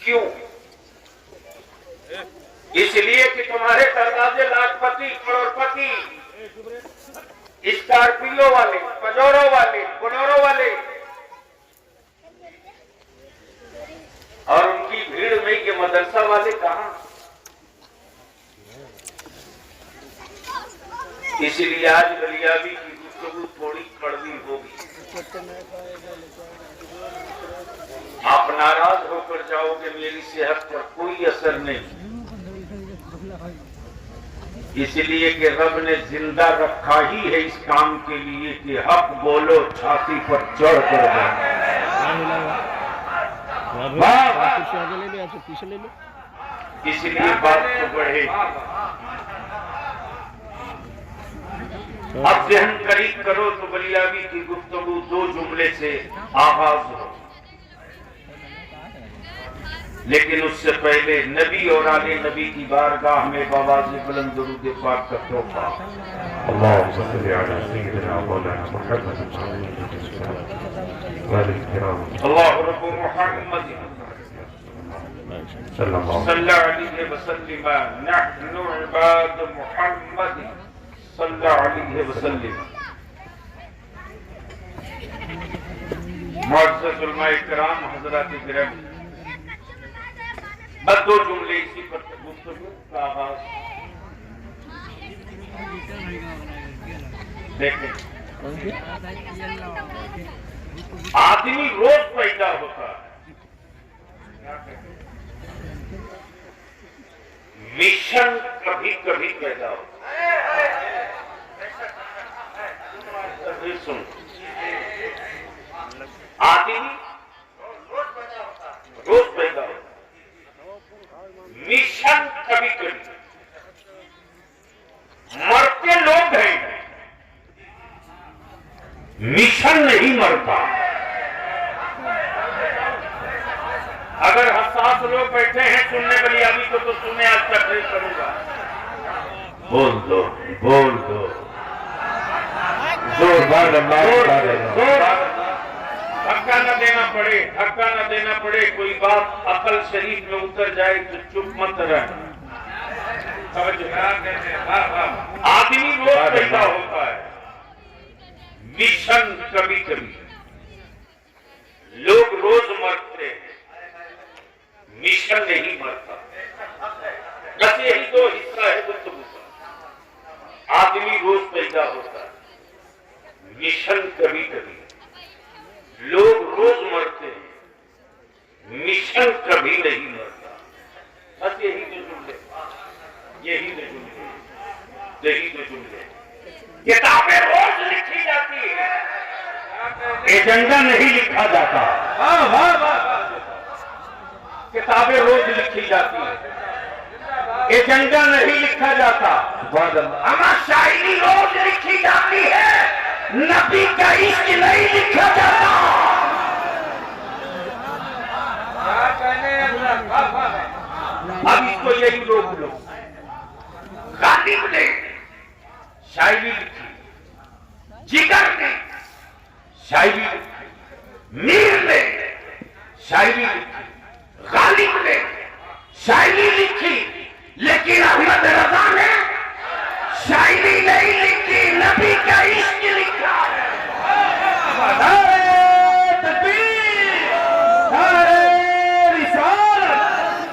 क्यों? इसलिए कि तुम्हारे दरवाजे लाखपति, करोड़पति, स्कॉर्पियो वाले, पजोरो वाले, बोलेरो वाले, और उनकी भीड़ में ये मदरसा वाले कहां? इसलिए आज गलियाबी की गुफ्तगू थोड़ी कड़वी होगी। आप नाराज होकर जाओगे, मेरी सेहत पर कोई असर नहीं, इसलिए कि रब ने जिंदा रखा ही है इस काम के लिए कि हक बोलो, छाती पर चढ़ कर इसलिए बात तो बढ़े। अब जहन करीब करो तो गलियाबी की गुफ्तगू दो जुमले से आगाज हो, लेकिन उससे पहले नबी और आले नबी की बारगाह में बाबाज़ बुलंद दुरूद पाक का तोहफा। अल्लाहुम्मा सल्ली अला सय्यिदिना मौलाना मुहम्मद अल्लाहु रब्बु मुहम्मद सल्लल्लाहु अलैहि वसल्लम नहनु इबाद मुहम्मद सल्लल्लाहु अलैहि वसल्लम। मुअज़्ज़ज़ उलमाए किराम, हज़रात गिरामी, बस दो जुमले इसी पर गुफ्तगू का आगाज। देखें, आदमी रोज पैदा होता है, मिशन कभी कभी पैदा होता है। सुन, आदमी रोज पैदा होता है, मिशन कभी कभी। मरते लोग हैं, मिशन नहीं मरता। अगर हसास लोग बैठे हैं सुनने गलियाबी को तो सुने, आज तकरीर करूंगा। बोल दो, बोल दो, धक्का न देना पड़े, धक्का न देना पड़े। कोई बात अकल शरीफ में उतर जाए तो चुप मत रहे। आदमी रोज पैदा होता है, मिशन कभी कभी। लोग रोज मरते हैं, मिशन नहीं मरता। बस यही दो हिस्सा है गुफ्तगू का। आदमी रोज पैदा होता है, मिशन कभी कभी। लोग रोज मरते हैं, मिशन कभी नहीं मरता। बस यही तो जुमले, यही तो जुमले, यही तो जुमले। किताबें रोज लिखी जाती है, एजेंडा नहीं लिखा जाता। वाह वाह वाह, किताबें रोज लिखी जाती है, एजेंडा नहीं लिखा जाता। अमा शायरी रोज लिखी जाती है, नबी का इश्क नहीं लिखा जाता। अब इसको यही रोक लो। गालिब ने शायरी लिखी, जिगर ने शायरी लिखी, मीर ने शायरी लिखी, गालिब ने शायरी लिखी, लेकिन अहमद रजा ने शायरी नहीं लिखी, नबी का इश्क लिखा है। तकबीर, नारे रिसालत,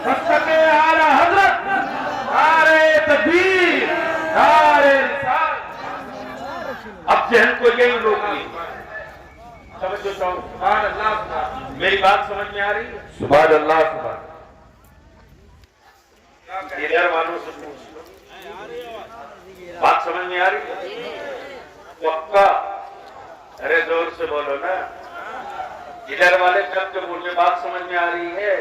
मस्तके आला हज़रत, नारे तकबीर, नारे रिसालत। अब जहन को यही रोकिए। समझो चाहो, सुभान अल्लाह। मेरी बात समझ में आ रही है? सुभान अल्लाह, सुभान। इधर वालों से पूछ लो, बात समझ में आ रही है? पक्का? अरे जोर से बोलो ना। इधर वाले जब जब मुझे बात समझ में आ रही है,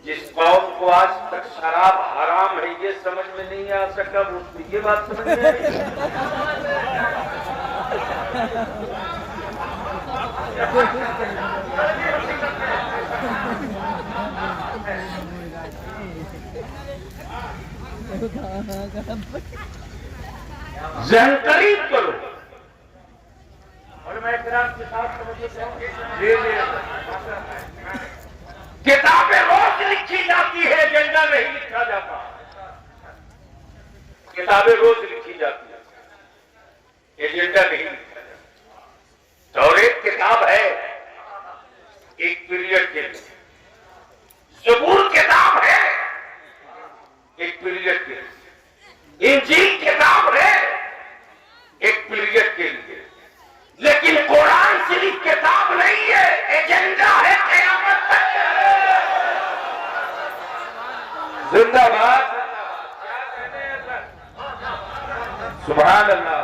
जिस कौम को आज तक शराब हराम है ये समझ में नहीं आ सका, उसको ये बात समझ में आई। जहन करीब करो और मैं इकराम के साथ समझिए। किताबें रोज लिखी जाती है, एजेंडा नहीं लिखा जाता। किताबें रोज लिखी जाती है, एजेंडा नहीं लिखा जाता। और एक किताब है एक पीरियड के लिए, ज़बूर किताब है एक पीरियड के लिए, इंजील किताब है एक पीरियड के लिए, लेकिन कुरान शरीफ किताब नहीं है, एजेंडा है क़यामत तक। जिंदाबाद, सुभान अल्लाह।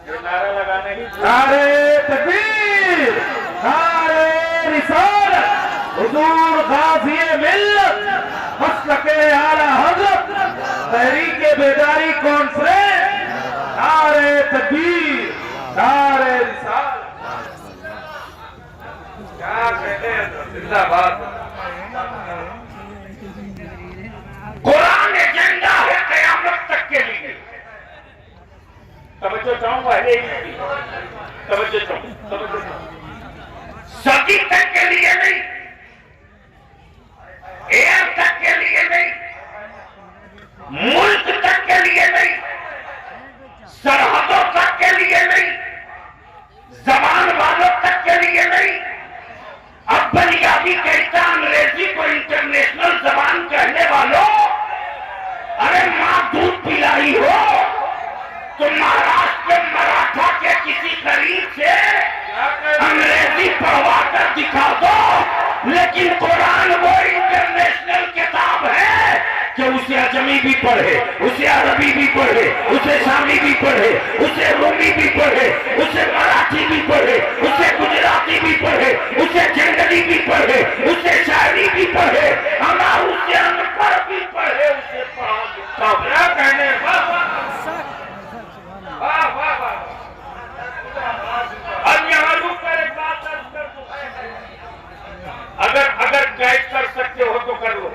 ये नारा लगाने ही, नारे तकबीर, नारे रिसालत, हुजूर गाज़ी मिल्लत, मसलके आला हज़रत, तहरीके बेदारी कॉन्फ्रेंस, नारे तकबीर, नारे रिसालत। क्या कहते हैं, जिंदाबाद। कुरान एजेंडा है क़यामत तक के लिए। समझो चाहूं पहले ही, समझो चाहूं सदी तक के लिए नहीं, एयर तक के लिए नहीं, मुल्क तक के लिए नहीं, सरहदों तक के लिए नहीं, जबान वालों तक के लिए नहीं। अब बुनियादी कहता अंग्रेजी को इंटरनेशनल जबान कहने वालों, अरे मां दूध पिलाई हो तो महाराष्ट्र के मराठा के किसी गरीब से अंग्रेजी पढ़वा कर दिखा दो, लेकिन कुरान वो इंटरनेशनल किताब है कि उसे अजमी भी पढ़े, उसे अरबी भी पढ़े, उसे शामी भी पढ़े, उसे रोमी भी पढ़े, उसे मराठी भी पढ़े, उसे गुजराती भी पढ़े, उसे जंगली भी पढ़े, उसे शायरी भी पढ़े, हमारा उसे अनपढ़ भी पढ़े, उसे पढ़ा लिखा क्या कहने। अब यहाँ रुक कर एक बात कर दो, अगर गाइड कर सकते हो तो कर लो।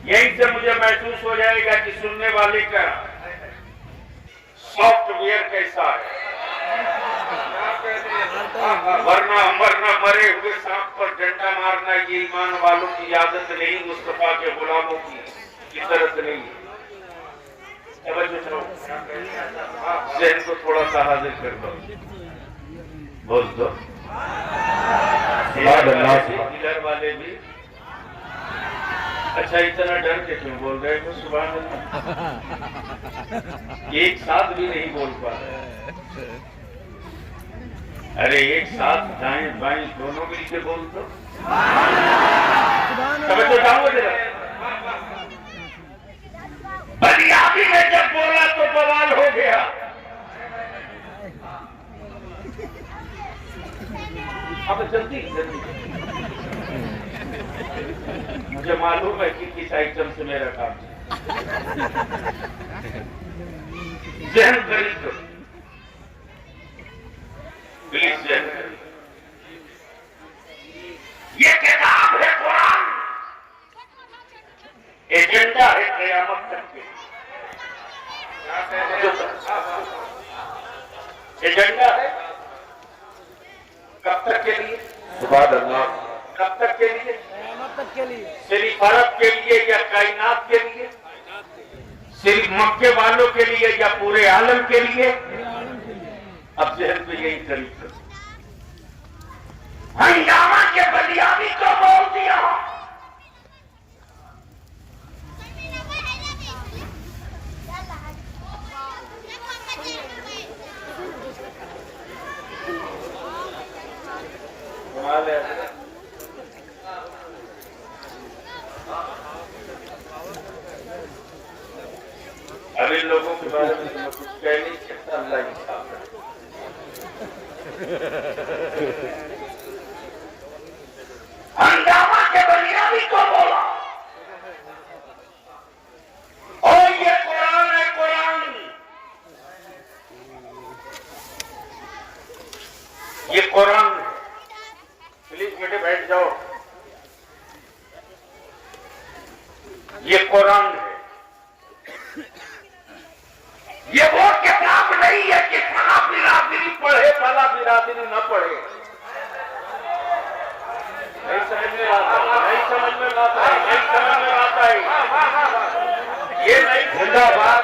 यहीं से मुझे महसूस हो जाएगा कि सुनने वाले का सॉफ्टवेयर कैसा है। वरना मरे हुए सांप पर डंडा मारना ये ईमान वालों की आदत नहीं, मुस्तफा के गुलामों की इतरत नहीं है। जहन को थोड़ा सा हाजिर कर दो, बोल दो डीलर वाले भी। अच्छा, इतना डर के क्यों बोल रहे हो? सुभान अल्लाह, एक साथ भी नहीं बोल पा रहे। अरे एक साथ दाएं बाएं दोनों मिलके बोल दो। समझ तो जाओ जरा। बलियाबी में जब बोला तो बवाल हो गया। अब जल्दी मुझे मालूम है कि किस आइटम से मेरा काम जहन करी तो प्लीज जहन करी। ये किताब है कुरान, एजेंडा है क़यामत तक के। एजेंडा है कब तक के लिए? सुभान अल्लाह। कब तक के लिए? तक के लिए, सिर्फ अरब के लिए या कायनात के लिए? सिर्फ मक्के वालों के लिए या पूरे आलम के लिए? अब जहन में यही करीब करो। हंगामा के बलियाबी को बोल दिया। अब इन लोगों के बारे में मैं कुछ कह नहीं सकता, अल्लाह ही साफ है। हंगामा के बलियाबी को बोला और ये कुरान है, कुरान ये कुरान है। प्लीज बेटे बैठ जाओ। ये कुरान है, ये वो किताब नहीं है कि फला बिरादरी पढ़े फला बिरादरी न पढ़े। नहीं समझ में नहीं समझ में बात आई, नहीं समझ में बात आई। ये नहीं जिंदाबाद,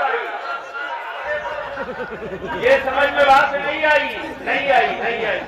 ये समझ में बात नहीं आई, नहीं आई, नहीं आई।